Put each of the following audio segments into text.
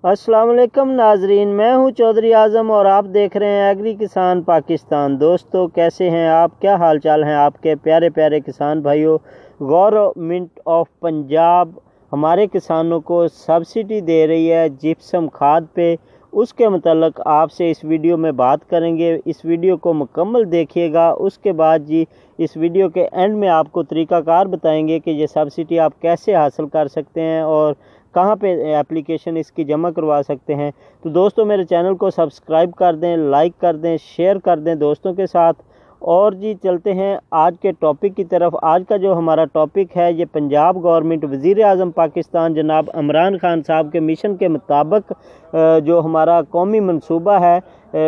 अस्सलाम वालेकुम नाजरीन, मैं हूं चौधरी आज़म और आप देख रहे हैं एग्री किसान पाकिस्तान। दोस्तों कैसे हैं आप, क्या हाल चाल हैं आपके प्यारे प्यारे किसान भाइयों। गवर्नमेंट ऑफ पंजाब हमारे किसानों को सब्सिडी दे रही है जिप्सम खाद पे, उसके मतलब आपसे इस वीडियो में बात करेंगे। इस वीडियो को मुकम्मल देखिएगा, उसके बाद जी इस वीडियो के एंड में आपको तरीक़ाकार बताएंगे कि ये सब्सिडी आप कैसे हासिल कर सकते हैं और कहाँ पे एप्लीकेशन इसकी जमा करवा सकते हैं। तो दोस्तों मेरे चैनल को सब्सक्राइब कर दें, लाइक कर दें, शेयर कर दें दोस्तों के साथ। और जी चलते हैं आज के टॉपिक की तरफ। आज का जो हमारा टॉपिक है ये पंजाब गवर्नमेंट वज़ीर आज़म पाकिस्तान जनाब इमरान खान साहब के मिशन के मुताबिक जो हमारा कौमी मंसूबा है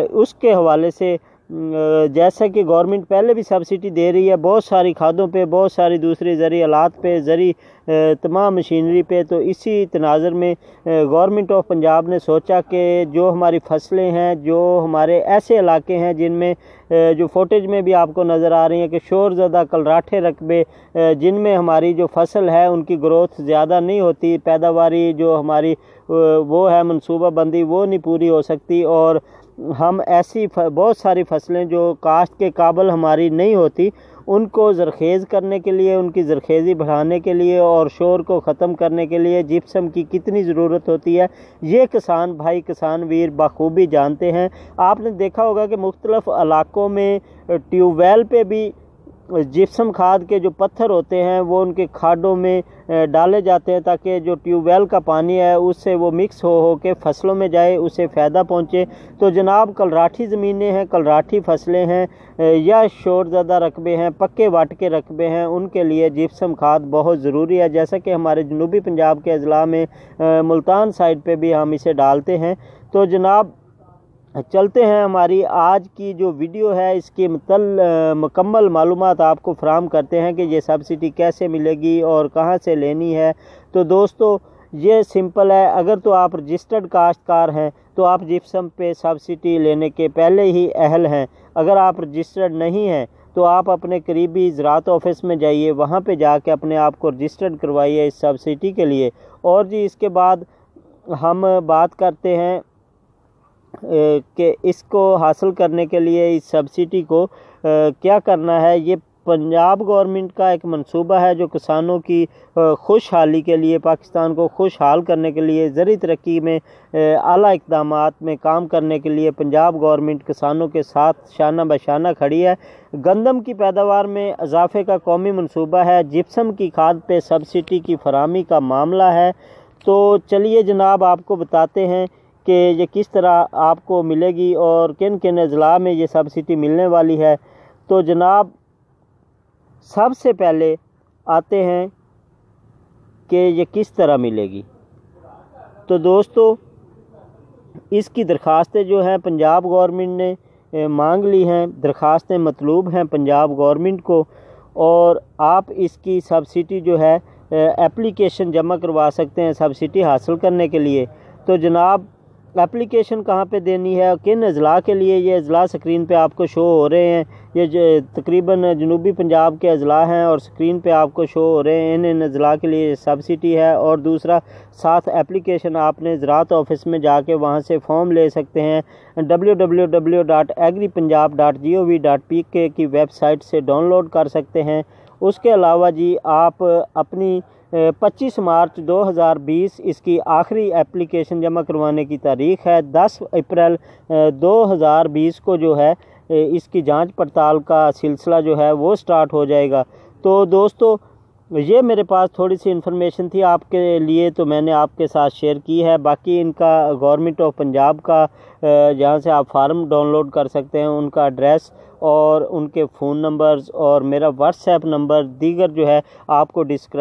उसके हवाले से, जैसा कि गवर्नमेंट पहले भी सब्सिडी दे रही है बहुत सारी खादों पे, बहुत सारी दूसरी ज़री आलात पे, ज़री तमाम मशीनरी पे। तो इसी तनाज़र में गवर्नमेंट ऑफ पंजाब ने सोचा कि जो हमारी फसलें हैं, जो हमारे ऐसे इलाके हैं जिनमें जो फुटेज में भी आपको नज़र आ रही है कि शोर ज़्यादा कलराठे रकबे, जिनमें हमारी जो फसल है उनकी ग्रोथ ज़्यादा नहीं होती, पैदावारी जो हमारी वो है मनसूबा बंदी वो नहीं पूरी हो सकती, और हम ऐसी बहुत सारी फसलें जो काश्त के काबिल हमारी नहीं होती उनको ज़रखेज़ करने के लिए, उनकी ज़रखेज़ी बढ़ाने के लिए और शोर को ख़त्म करने के लिए जिप्सम की कितनी ज़रूरत होती है ये किसान भाई, किसान वीर बखूबी जानते हैं। आपने देखा होगा कि मुख्तलिफ़ इलाकों में ट्यूबवेल पे भी जिप्सम खाद के जो पत्थर होते हैं वो उनके खाडों में डाले जाते हैं ताकि जो ट्यूबवेल का पानी है उससे वो मिक्स हो के फसलों में जाए, उसे फ़ायदा पहुँचे। तो जनाब कलराठी ज़मीनें हैं, कलराठी फसलें हैं या शोर ज़्यादा रकबे हैं, पक्के वाट के रकबे हैं, उनके लिए जिप्सम खाद बहुत ज़रूरी है। जैसा कि हमारे जनूबी पंजाब के अज़ला में मुल्तान साइड पे भी हम इसे डालते हैं। तो जनाब चलते हैं, हमारी आज की जो वीडियो है इसकी मुकम्मल मालूमात आपको फराहम करते हैं कि ये सब्सिडी कैसे मिलेगी और कहां से लेनी है। तो दोस्तों ये सिंपल है, अगर तो आप रजिस्टर्ड काश्तकार हैं तो आप जिप्सम पे सब्सिडी लेने के पहले ही अहल हैं। अगर आप रजिस्टर्ड नहीं हैं तो आप अपने करीबी ज़राअत ऑफिस में जाइए, वहाँ पे जाके अपने आप को रजिस्टर्ड करवाइए इस सब्सिडी के लिए। और जी इसके बाद हम बात करते हैं कि इसको हासिल करने के लिए, इस सब्सिडी को क्या करना है। ये पंजाब गवर्नमेंट का एक मंसूबा है जो किसानों की खुशहाली के लिए, पाकिस्तान को खुशहाल करने के लिए, ज़री तरक्की में आला इक़दामात में काम करने के लिए पंजाब गवर्नमेंट किसानों के साथ शाना बशाना खड़ी है। गंदम की पैदावार में इजाफे का कौमी मंसूबा है, जिप्सम की खाद पे सब्सिडी की फराहमी का मामला है। तो चलिए जनाब आपको बताते हैं कि ये किस तरह आपको मिलेगी और किन किन अज़ला में ये सब्सिडी मिलने वाली है। तो जनाब सबसे पहले आते हैं कि ये किस तरह मिलेगी। तो दोस्तों इसकी दरख्वास्तें जो हैं पंजाब गवर्नमेंट ने मांग ली हैं, दरख्वास्तें मतलूब हैं पंजाब गवर्नमेंट को, और आप इसकी सब्सिडी जो है एप्लीकेशन जमा करवा सकते हैं सब्सिडी हासिल करने के लिए। तो जनाब एप्लीकेशन कहाँ पे देनी है, किन अज़ला के लिए, ये अज़ला स्क्रीन पे आपको शो हो रहे हैं। ये तकरीबन जनूबी पंजाब के अज़ला हैं और स्क्रीन पे आपको शो हो रहे हैं। इन अज़ला के लिए सब्सिडी है। और दूसरा साथ एप्लीकेशन आपने ज़राअत ऑफिस में जाके वहाँ से फॉर्म ले सकते हैं। www.agripunjab.gov.pk की वेबसाइट से डाउनलोड कर सकते हैं। उसके अलावा जी आप अपनी 25 मार्च 2020 इसकी आखिरी एप्लीकेशन जमा करवाने की तारीख़ है। 10 अप्रैल 2020 को जो है इसकी जांच पड़ताल का सिलसिला जो है वो स्टार्ट हो जाएगा। तो दोस्तों ये मेरे पास थोड़ी सी इन्फॉर्मेशन थी आपके लिए, तो मैंने आपके साथ शेयर की है। बाकी इनका गवर्नमेंट ऑफ पंजाब का जहाँ से आप फार्म डाउनलोड कर सकते हैं, उनका एड्रेस और उनके फ़ोन नंबर्स और मेरा व्हाट्सएप नंबर दीगर जो है आपको डिस्क्रिप्शन